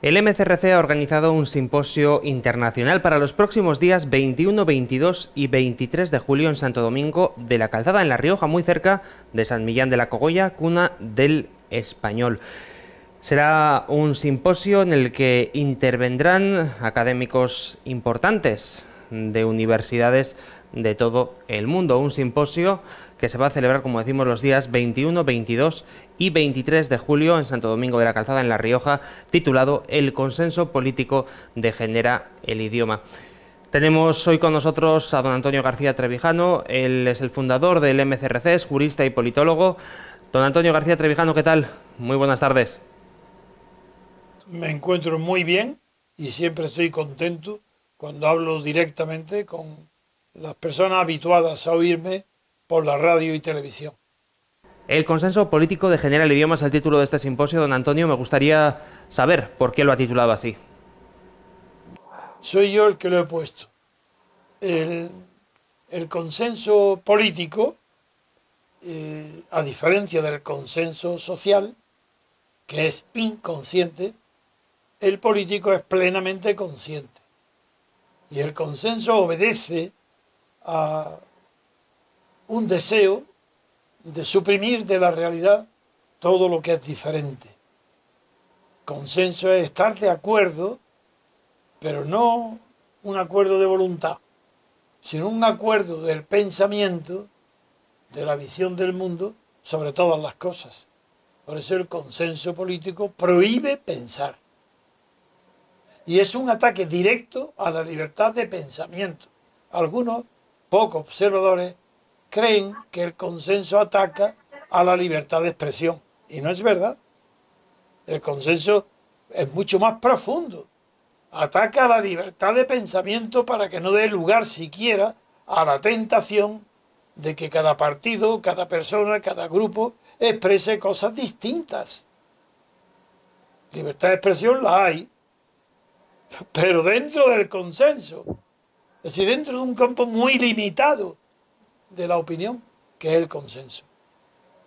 El MCRC ha organizado un simposio internacional para los próximos días 21, 22 y 23 de julio en Santo Domingo de la Calzada, en La Rioja, muy cerca de San Millán de la Cogolla, cuna del español. Será un simposio en el que intervendrán académicos importantes de universidades de todo el mundo. Un simposio que se va a celebrar, como decimos, los días 21, 22 y 23 de julio en Santo Domingo de la Calzada, en La Rioja, titulado El consenso político degenera el idioma. Tenemos hoy con nosotros a don Antonio García Trevijano. Él es el fundador del MCRC, es jurista y politólogo. Don Antonio García Trevijano, ¿qué tal? Muy buenas tardes. Me encuentro muy bien y siempre estoy contento cuando hablo directamente con las personas habituadas a oírme por la radio y televisión. El consenso político degenera el idioma es el título de este simposio. Don Antonio, me gustaría saber por qué lo ha titulado así. Soy yo el que lo he puesto. El consenso político, a diferencia del consenso social, que es inconsciente, el político es plenamente consciente. Y el consenso obedece a un deseo de suprimir de la realidad todo lo que es diferente. Consenso es estar de acuerdo, pero no un acuerdo de voluntad, sino un acuerdo del pensamiento, de la visión del mundo sobre todas las cosas. Por eso el consenso político prohíbe pensar. Y es un ataque directo a la libertad de pensamiento. Algunos, pocos observadores, creen que el consenso ataca a la libertad de expresión. Y no es verdad. El consenso es mucho más profundo. Ataca a la libertad de pensamiento para que no dé lugar siquiera a la tentación de que cada partido, cada persona, cada grupo exprese cosas distintas. Libertad de expresión la hay, pero dentro del consenso, es decir, dentro de un campo muy limitado de la opinión, que es el consenso.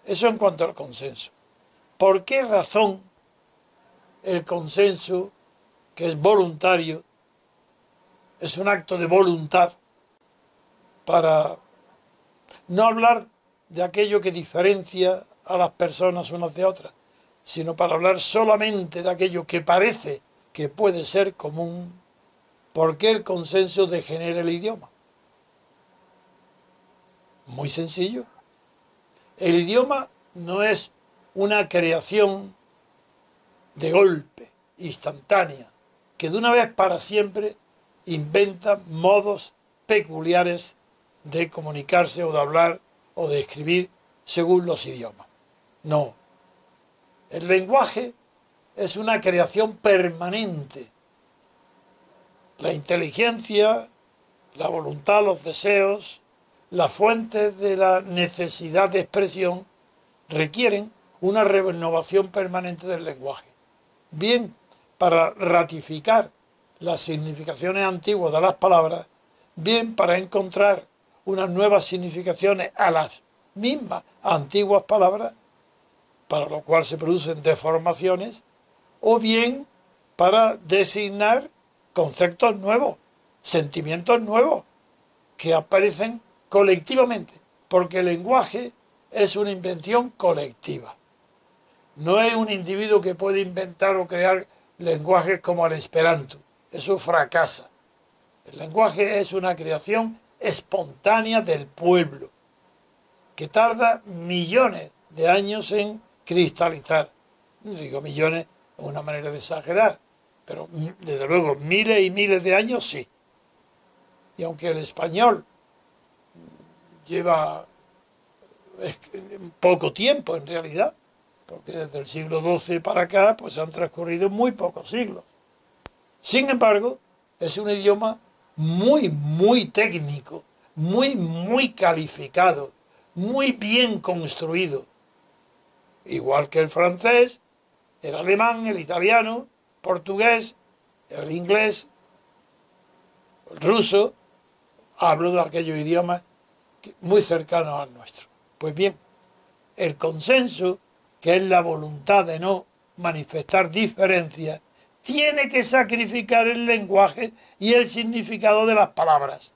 Eso en cuanto al consenso. ¿Por qué razón el consenso, que es voluntario, es un acto de voluntad para no hablar de aquello que diferencia a las personas unas de otras, sino para hablar solamente de aquello que parece que puede ser común? ¿Por qué el consenso degenera el idioma? Muy sencillo. El idioma no es una creación de golpe, instantánea, que de una vez para siempre inventa modos peculiares de comunicarse o de hablar o de escribir según los idiomas. No. El lenguaje es una creación permanente. La inteligencia, la voluntad, los deseos, las fuentes de la necesidad de expresión requieren una renovación permanente del lenguaje. Bien para ratificar las significaciones antiguas de las palabras, bien para encontrar unas nuevas significaciones a las mismas antiguas palabras, para lo cual se producen deformaciones, o bien para designar conceptos nuevos, sentimientos nuevos, que aparecen colectivamente, porque el lenguaje es una invención colectiva. No es un individuo que puede inventar o crear lenguajes como el Esperanto. Eso fracasa. El lenguaje es una creación espontánea del pueblo, que tarda millones de años en cristalizar. No digo millones de una manera de exagerar, pero desde luego miles y miles de años sí. Y aunque el español lleva poco tiempo en realidad, porque desde el siglo XII para acá pues han transcurrido muy pocos siglos. Sin embargo, es un idioma muy técnico, muy calificado, muy bien construido. Igual que el francés, el alemán, el italiano, el portugués, el inglés, el ruso. Hablo de aquellos idiomas muy cercanos al nuestro. Pues bien, el consenso, que es la voluntad de no manifestar diferencias, tiene que sacrificar el lenguaje y el significado de las palabras.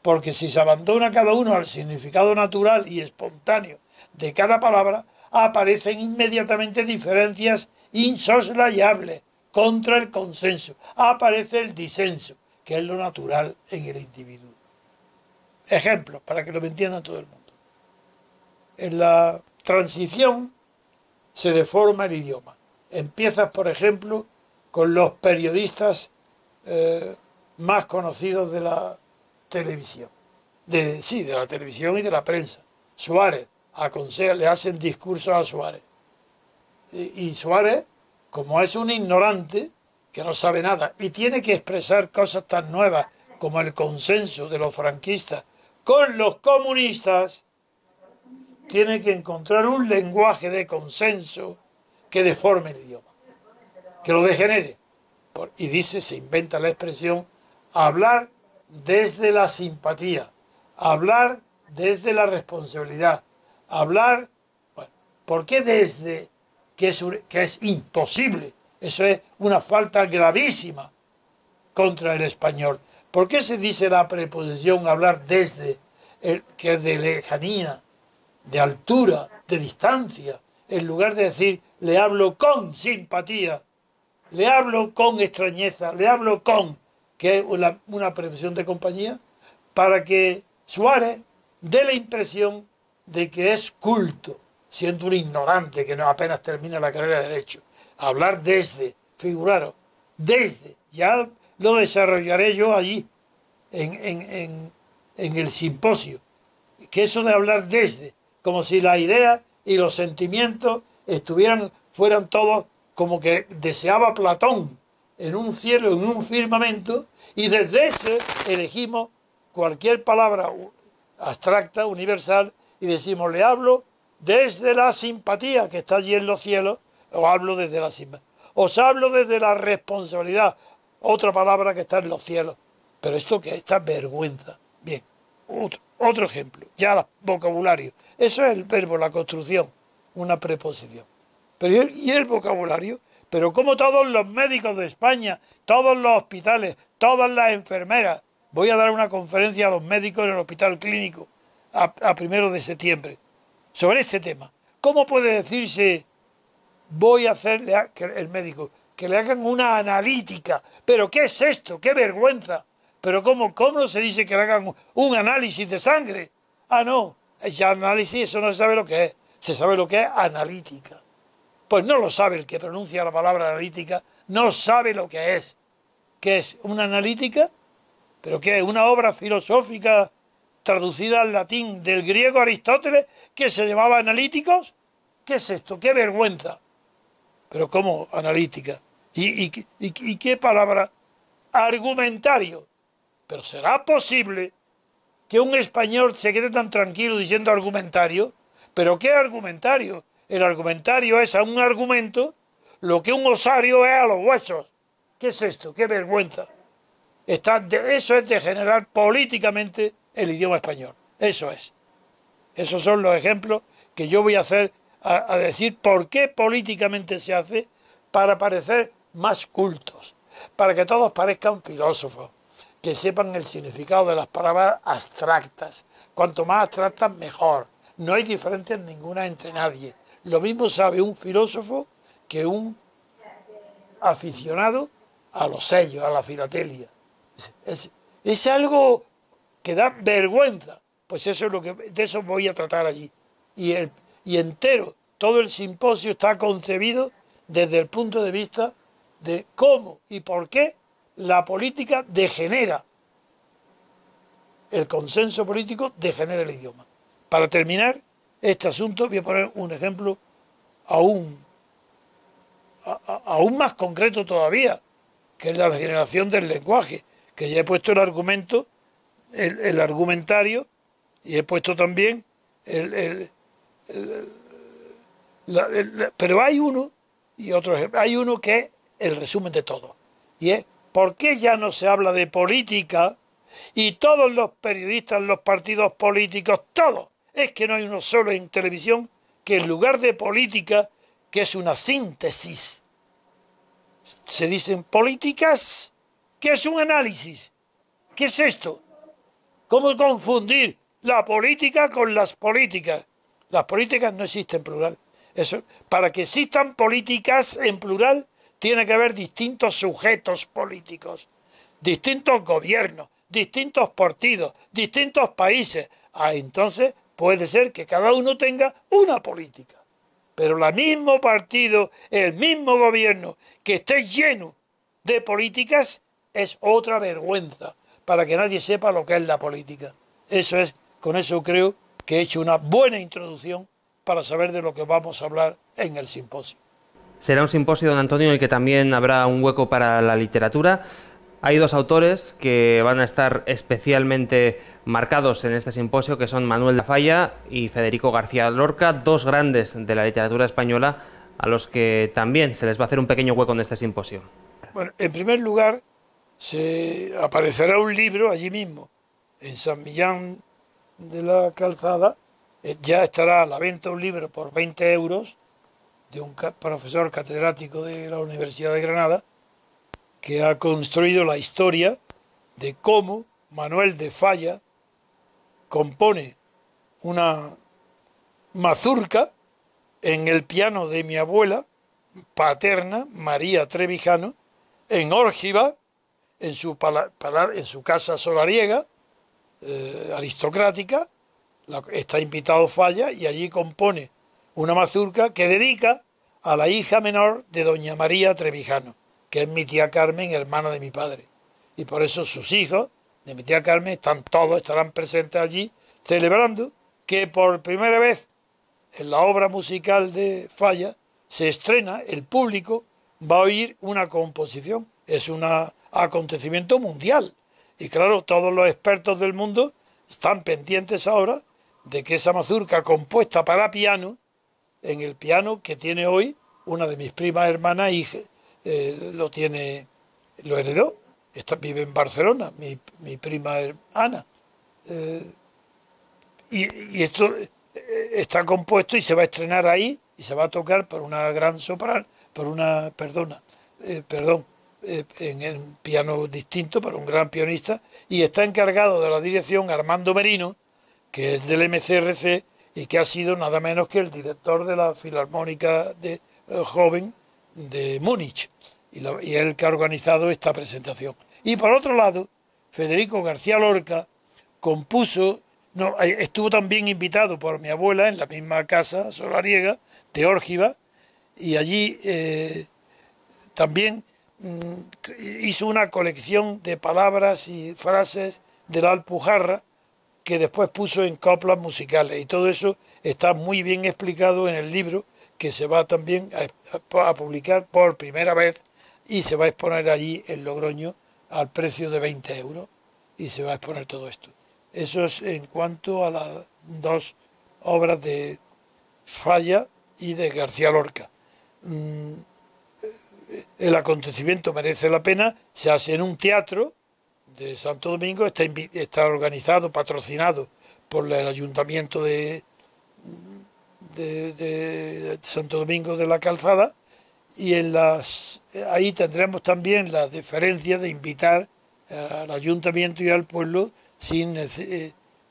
Porque si se abandona cada uno al significado natural y espontáneo de cada palabra, aparecen inmediatamente diferencias insoslayables contra el consenso. Aparece el disenso, que es lo natural en el individuo. Ejemplos, para que lo entienda todo el mundo. En la transición se deforma el idioma. Empiezas, por ejemplo, con los periodistas más conocidos de la televisión. De la televisión y de la prensa. Suárez le hacen discursos a Suárez. Y Suárez, como es un ignorante, que no sabe nada, y tiene que expresar cosas tan nuevas como el consenso de los franquistas con los comunistas, tiene que encontrar un lenguaje de consenso que deforme el idioma, que lo degenere. Y se inventa la expresión hablar desde la simpatía, hablar desde la responsabilidad, hablar, ¿por qué desde? Que es imposible. Eso es una falta gravísima contra el español. ¿Por qué se dice la preposición hablar desde, que es de lejanía, de altura, de distancia, en lugar de decir le hablo con simpatía, le hablo con extrañeza, le hablo con, que es una preposición de compañía, para que Suárez dé la impresión de que es culto, siendo un ignorante que no apenas termina la carrera de Derecho. Hablar desde, figuraros, desde, ya lo desarrollaré yo allí, en el simposio, que eso de hablar desde, como si las ideas y los sentimientos fueran todos como que deseaba Platón, en un cielo, en un firmamento, y desde ese elegimos cualquier palabra abstracta, universal, y decimos, le hablo desde la simpatía que está allí en los cielos, o hablo desde la simpatía. Os hablo desde la responsabilidad, otra palabra que está en los cielos. Pero esto que esta vergüenza. Bien, otro ejemplo, ya el vocabulario. Eso es el verbo, la construcción, una preposición. Pero ¿y el vocabulario? Pero como todos los médicos de España, todos los hospitales, todas las enfermeras, voy a dar una conferencia a los médicos en el hospital clínico a 1 de septiembre sobre este tema. ¿Cómo puede decirse voy a hacerle el médico que le hagan una analítica? ¿Pero qué es esto? ¡Qué vergüenza! ¿Pero cómo se dice que le hagan un análisis de sangre? Ah, no, ya análisis, eso no se sabe lo que es. Se sabe lo que es analítica. Pues no lo sabe el que pronuncia la palabra analítica, no sabe lo que es. ¿Qué es una analítica? ¿Pero qué es? ¿Una obra filosófica traducida al latín del griego Aristóteles que se llamaba analíticos? ¿Qué es esto? ¡Qué vergüenza! ¿Pero cómo analítica? ¿Y qué palabra? Argumentario. ¿Pero será posible que un español se quede tan tranquilo diciendo argumentario? ¿Pero qué argumentario? El argumentario es a un argumento lo que un osario es a los huesos. ¿Qué es esto? ¡Qué vergüenza! Eso es degenerar políticamente el idioma español. Eso es. Esos son los ejemplos que yo voy a hacer a decir por qué políticamente se hace para parecer más cultos, para que todos parezcan filósofos, que sepan el significado de las palabras abstractas. Cuanto más abstractas, mejor. No hay diferencia ninguna entre nadie. Lo mismo sabe un filósofo que un aficionado a los sellos, a la filatelia. Es algo que da vergüenza. Pues eso es de eso voy a tratar allí. Y entero, todo el simposio está concebido desde el punto de vista de cómo y por qué la política degenera. El consenso político degenera el idioma. Para terminar este asunto voy a poner un ejemplo aún más concreto todavía, que es la degeneración del lenguaje, que ya he puesto el argumento, el argumentario, y he puesto también pero hay uno y otro ejemplo. Hay uno que es el resumen de todo, y es ¿por qué ya no se habla de política? Y todos los periodistas, los partidos políticos, todos, es que no hay uno solo en televisión que en lugar de política, que es una síntesis se dicen políticas. ¿Qué es un análisis? ¿Qué es esto? ¿Cómo confundir la política con las políticas? Las políticas no existen en plural. Eso, para que existan políticas en plural, tiene que haber distintos sujetos políticos, distintos gobiernos, distintos partidos, distintos países. Entonces puede ser que cada uno tenga una política. Pero el mismo partido, el mismo gobierno que esté lleno de políticas es otra vergüenza para que nadie sepa lo que es la política. Eso es, con eso creo que he hecho una buena introducción para saber de lo que vamos a hablar en el simposio. Será un simposio, don Antonio, en el que también habrá un hueco para la literatura. Hay dos autores que van a estar especialmente marcados en este simposio, que son Manuel de Falla y Federico García Lorca, dos grandes de la literatura española, a los que también se les va a hacer un pequeño hueco en este simposio. Bueno, en primer lugar, se aparecerá un libro allí mismo, en San Millán de la Calzada. Ya estará a la venta un libro por 20 euros de un profesor catedrático de la Universidad de Granada, que ha construido la historia de cómo Manuel de Falla compone una mazurca en el piano de mi abuela paterna, María Trevijano, en Órgiva, en su casa solariega, aristocrática. Está invitado Falla y allí compone una mazurca que dedica a la hija menor de doña María Trevijano, que es mi tía Carmen, hermana de mi padre. Y por eso sus hijos de mi tía Carmen estarán presentes allí, celebrando que por primera vez en la obra musical de Falla se estrena, el público va a oír una composición. Es un acontecimiento mundial. Y claro, todos los expertos del mundo están pendientes ahora de que esa mazurca compuesta para piano, en el piano que tiene hoy una de mis primas hermanas, lo heredó, vive en Barcelona, mi prima Ana. Y esto está compuesto y se va a estrenar ahí y se va a tocar por una gran soprano, en el piano distinto, para un gran pianista, y está encargado de la dirección Armando Merino, que es del MCRC y que ha sido nada menos que el director de la Filarmónica joven de Múnich, y es el que ha organizado esta presentación. Y por otro lado, Federico García Lorca estuvo también invitado por mi abuela en la misma casa solariega de Órgiva, y allí también hizo una colección de palabras y frases de la Alpujarra que después puso en coplas musicales, y todo eso está muy bien explicado en el libro que se va también a publicar por primera vez y se va a exponer allí en Logroño al precio de 20 euros, y se va a exponer todo esto. Eso es en cuanto a las dos obras de Falla y de García Lorca. El acontecimiento merece la pena, se hace en un teatro de Santo Domingo, está organizado, patrocinado por el Ayuntamiento de Santo Domingo de la Calzada, y ahí tendremos también la deferencia de invitar al Ayuntamiento y al pueblo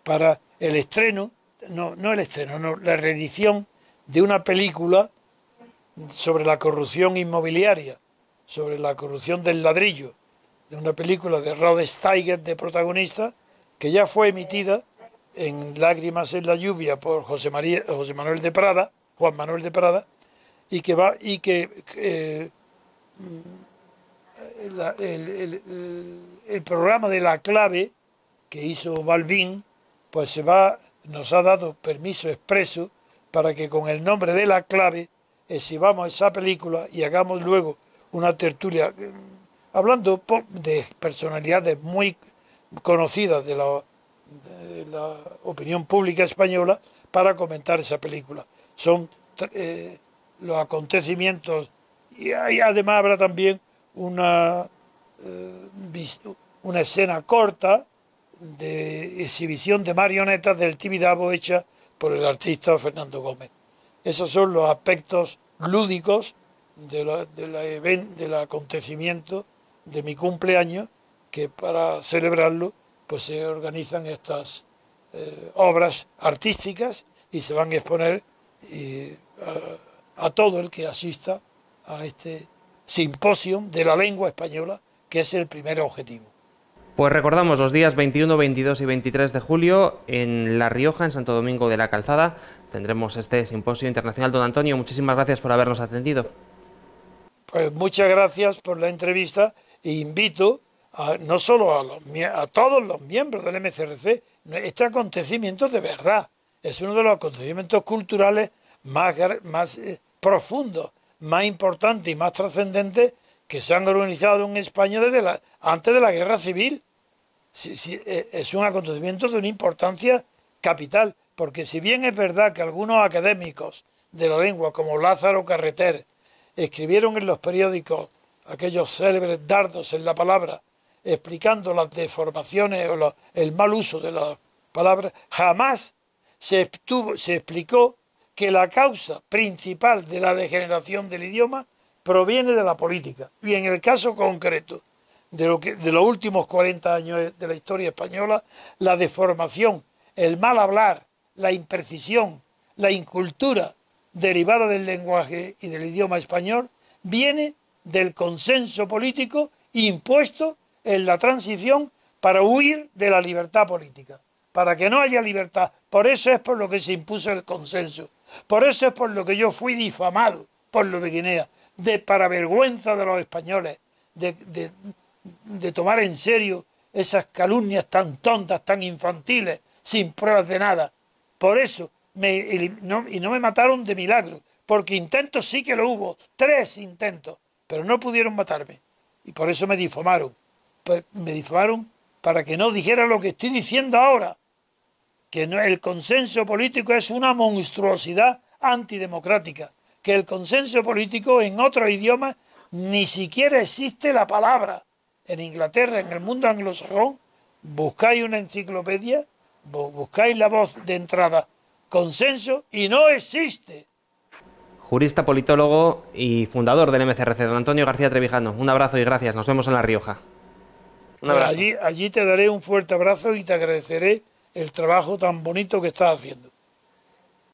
para el estreno, la reedición de una película sobre la corrupción inmobiliaria, sobre la corrupción del ladrillo, de una película de Rod Steiger de protagonista, que ya fue emitida en Lágrimas en la lluvia por Juan Manuel de Prada, el programa de La Clave que hizo Balbín, pues nos ha dado permiso expreso para que con el nombre de La Clave exhibamos esa película y hagamos luego una tertulia hablando de personalidades muy conocidas de la opinión pública española para comentar esa película. Son los acontecimientos, y además habrá también una escena corta de exhibición de marionetas del Tibidabo hecha por el artista Fernando Gómez. Esos son los aspectos lúdicos del acontecimiento de mi cumpleaños, que para celebrarlo pues se organizan estas obras artísticas y se van a exponer a todo el que asista a este simposio de la lengua española, que es el primer objetivo. Pues recordamos los días 21, 22 y 23 de julio en La Rioja, en Santo Domingo de la Calzada, tendremos este simposio internacional. Don Antonio, muchísimas gracias por habernos atendido. Pues muchas gracias por la entrevista e invito no solo a todos los miembros del MCRC. Este acontecimiento de verdad es uno de los acontecimientos culturales más profundos, más importantes y más trascendentes que se han organizado en España antes de la Guerra Civil. Es un acontecimiento de una importancia capital, porque si bien es verdad que algunos académicos de la lengua, como Lázaro Carreter, escribieron en los periódicos aquellos célebres dardos en la palabra, explicando las deformaciones o el mal uso de las palabras, jamás se explicó que la causa principal de la degeneración del idioma proviene de la política. Y en el caso concreto de los últimos 40 años de la historia española, la deformación, el mal hablar, la imprecisión, la incultura derivada del lenguaje y del idioma español viene del consenso político impuesto en la transición para huir de la libertad política, para que no haya libertad. Por eso es por lo que se impuso el consenso, por eso es por lo que yo fui difamado por lo de Guinea, para vergüenza de los españoles, de tomar en serio esas calumnias tan tontas, tan infantiles, sin pruebas de nada. Por eso, no me mataron de milagro, porque intentos sí que lo hubo, 3 intentos, pero no pudieron matarme. Y por eso me difamaron. Pues me difamaron para que no dijera lo que estoy diciendo ahora, que el consenso político es una monstruosidad antidemocrática, que el consenso político en otros idiomas ni siquiera existe la palabra. En Inglaterra, en el mundo anglosajón, buscáis una enciclopedia, buscáis la voz de entrada, consenso, y no existe. Jurista, politólogo y fundador del MCRC, don Antonio García Trevijano. Un abrazo y gracias. Nos vemos en La Rioja. Pues allí te daré un fuerte abrazo y te agradeceré el trabajo tan bonito que estás haciendo.